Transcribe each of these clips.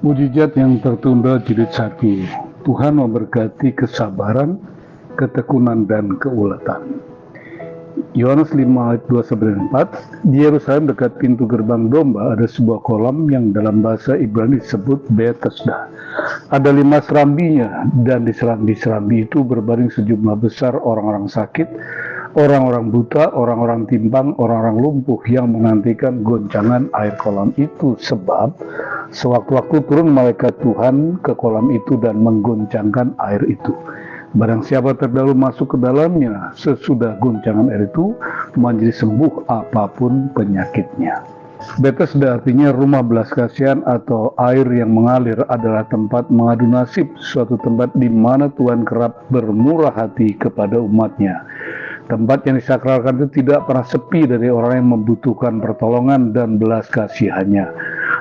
Mujizat yang tertunda jilid 1. Tuhan memberkati kesabaran, ketekunan, dan keuletan. Yohanes 5 ayat 2-4. Di Yerusalem dekat pintu gerbang domba ada sebuah kolam yang dalam bahasa Ibrani disebut Bethesda. Ada 5 serambinya, dan di serambi itu berbaring sejumlah besar orang-orang sakit, orang-orang buta, orang-orang timpang, orang-orang lumpuh yang menantikan goncangan air kolam itu, sebab sewaktu-waktu turun malaikat Tuhan ke kolam itu dan menggoncangkan air itu. Barang siapa terdahulu masuk ke dalamnya sesudah goncangan air itu, menjadi sembuh apapun penyakitnya. Bethesda artinya rumah belas kasihan atau air yang mengalir, adalah tempat mengadu nasib, suatu tempat di mana Tuhan kerap bermurah hati kepada umatnya. Tempat yang disakralkan itu tidak pernah sepi dari orang yang membutuhkan pertolongan dan belas kasihannya.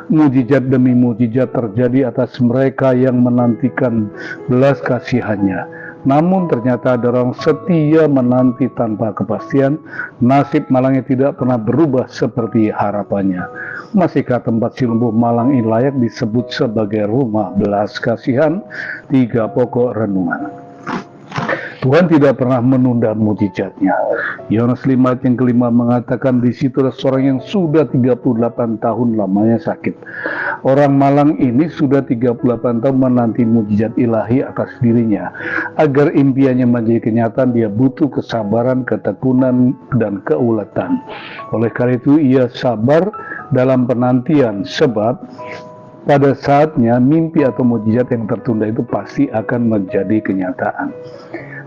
Mujizat demi mujizat terjadi atas mereka yang menantikan belas kasihannya. Namun ternyata ada orang setia menanti tanpa kepastian, nasib malangnya tidak pernah berubah seperti harapannya. Masihkah tempat si lumpuh malang ini layak disebut sebagai rumah belas kasihan? 3 pokok renungan. Tuhan tidak pernah menunda mujizatnya. Yohanes 5 ayat yang kelima mengatakan di situ ada seorang yang sudah 38 tahun lamanya sakit. Orang malang ini sudah 38 tahun menanti mujizat ilahi atas dirinya. Agar impiannya menjadi kenyataan, dia butuh kesabaran, ketekunan, dan keuletan. Oleh karena itu ia sabar dalam penantian, sebab pada saatnya mimpi atau mujizat yang tertunda itu pasti akan menjadi kenyataan.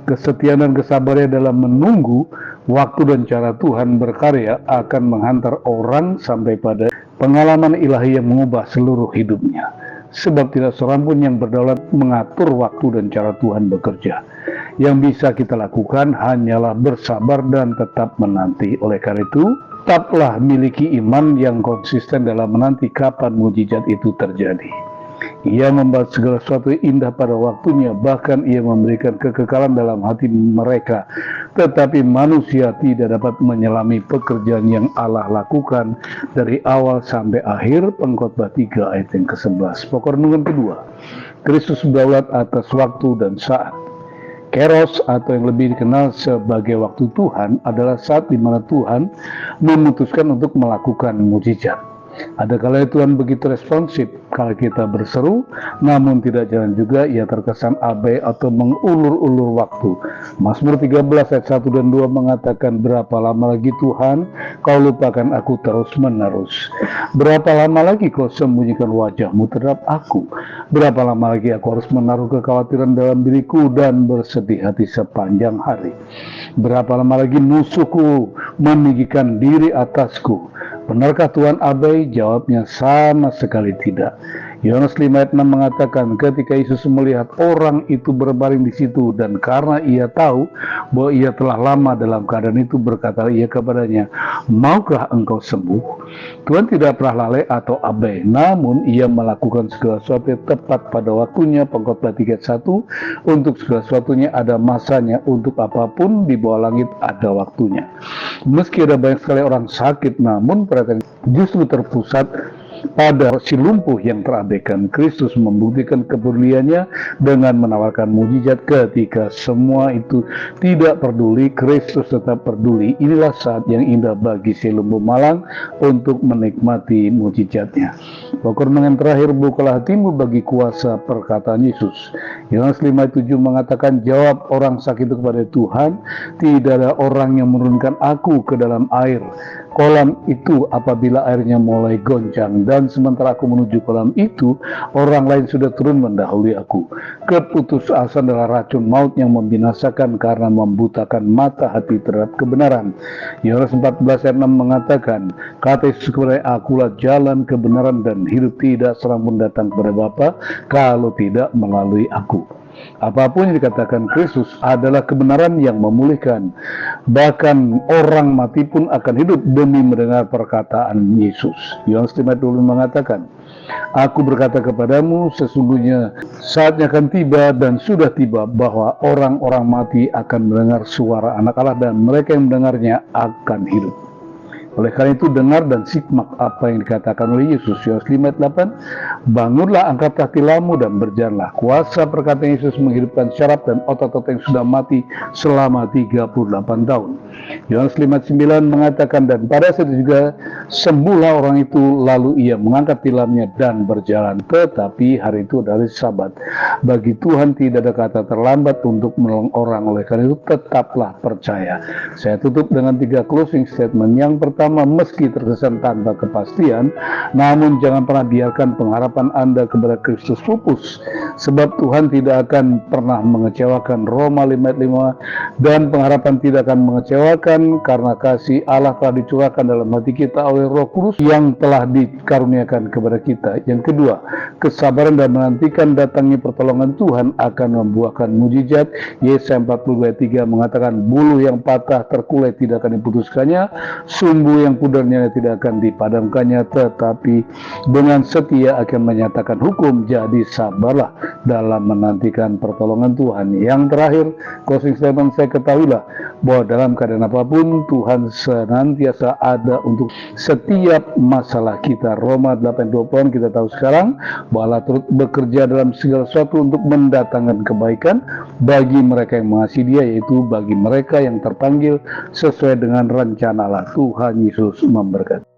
Kesetiaan dan kesabarannya dalam menunggu waktu dan cara Tuhan berkarya akan menghantar orang sampai pada pengalaman ilahi yang mengubah seluruh hidupnya. Sebab tidak seorang pun yang berdaulat mengatur waktu dan cara Tuhan bekerja. Yang bisa kita lakukan hanyalah bersabar dan tetap menanti. Oleh karena itu, tetaplah miliki iman yang konsisten dalam menanti kapan mujizat itu terjadi. Ia membuat segala sesuatu indah pada waktunya, bahkan ia memberikan kekekalan dalam hati mereka. Tetapi manusia tidak dapat menyelami pekerjaan yang Allah lakukan dari awal sampai akhir. Pengkhotbah 3 ayat yang ke-11. Pokok renungan kedua, Kristus berdaulat atas waktu dan saat. Kairos atau yang lebih dikenal sebagai waktu Tuhan adalah saat di mana Tuhan memutuskan untuk melakukan mujizat. Ada kalanya Tuhan begitu responsif kalau kita berseru, namun tidak jarang juga ia terkesan abai atau mengulur-ulur waktu. Mazmur 13 ayat 1 dan 2 mengatakan, berapa lama lagi Tuhan kau lupakan aku terus menerus? Berapa lama lagi kau sembunyikan wajahmu terhadap aku? Berapa lama lagi aku harus menaruh kekhawatiran dalam diriku dan bersedih hati sepanjang hari? Berapa lama lagi musuhku meninggikan diri atasku? Benarkah Tuhan abai? Jawabnya sama sekali tidak. Yohanes 5 ayat 6 mengatakan, ketika Yesus melihat orang itu berbaring di situ, dan karena ia tahu bahwa ia telah lama dalam keadaan itu, berkata ia kepadanya, maukah engkau sembuh? Tuhan tidak pernah lalai atau abai, namun ia melakukan segala sesuatu tepat pada waktunya. Pengkhotbah 3:1, untuk segala sesuatunya ada masanya, untuk apapun di bawah langit ada waktunya. Meski ada banyak sekali orang sakit, namun perhatian justru terpusat pada si lumpuh yang terabaikan. Kristus membuktikan kepeduliannya dengan menawarkan mujizat. Ketika semua itu tidak peduli, Kristus tetap peduli. Inilah saat yang indah bagi si lumpuh malang untuk menikmati mujizatnya. Pokok renungan terakhir, bukalah hatimu bagi kuasa perkataan Yesus. Yohanes 5:7 mengatakan, jawab orang sakit itu kepada Tuhan, tidak ada orang yang menurunkan aku ke dalam air kolam itu apabila airnya mulai goncang, dan sementara aku menuju kolam itu, orang lain sudah turun mendahului aku. Keputusasaan adalah racun maut yang membinasakan karena membutakan mata hati terhadap kebenaran. Yohanes 14 ayat 6 mengatakan, kata Yesus kepada akulah jalan, kebenaran, dan hidup, tidak seorang pun datang kepada Bapa kalau tidak melalui aku. Apapun yang dikatakan Kristus adalah kebenaran yang memulihkan. Bahkan orang mati pun akan hidup demi mendengar perkataan Yesus. Yohanes 5:20 mengatakan, aku berkata kepadamu, sesungguhnya saatnya akan tiba dan sudah tiba bahwa orang-orang mati akan mendengar suara Anak Allah, dan mereka yang mendengarnya akan hidup. Oleh karena itu dengar dan simak apa yang dikatakan oleh Yesus. Yohanes 5 ayat 8, bangunlah, angkatlah tilammu dan berjalanlah. Kuasa perkataan Yesus menghidupkan syaraf dan otot-otot yang sudah mati selama 38 tahun. Yohanes 5 ayat 9 mengatakan, dan pada saat itu juga sembuhlah orang itu, lalu ia mengangkat tilamnya dan berjalan. Tetapi hari itu adalah Sabat. Bagi Tuhan tidak ada kata terlambat untuk menolong orang. Oleh karena itu tetaplah percaya. Saya tutup dengan 3 closing statement. Yang pertama, meski terkesan tanpa kepastian, namun jangan pernah biarkan pengharapan Anda kepada Kristus pupus, sebab Tuhan tidak akan pernah mengecewakan. Roma 5 ayat 5, dan pengharapan tidak akan mengecewakan karena kasih Allah telah dicurahkan dalam hati kita oleh Roh Kudus yang telah dikaruniakan kepada kita. Yang kedua, kesabaran dan menantikan datangnya pertolongan Tuhan akan membuahkan mujizat. Yesaya 42 ayat 3 mengatakan, buluh yang patah terkulai tidak akan diputuskannya, sumbu yang pudarnya tidak akan dipadamkannya, tetapi dengan setia akan menyatakan hukum. Jadi sabarlah dalam menantikan pertolongan Tuhan. Yang terakhir, closing statement saya, ketahuilah bahwa dalam keadaan apapun Tuhan senantiasa ada untuk setiap masalah kita. Roma 8:20, kita tahu sekarang bahwa Allah turut bekerja dalam segala sesuatu untuk mendatangkan kebaikan bagi mereka yang mengasihi Dia, yaitu bagi mereka yang terpanggil sesuai dengan rencana Allah. Tuhan Yesus memberkati.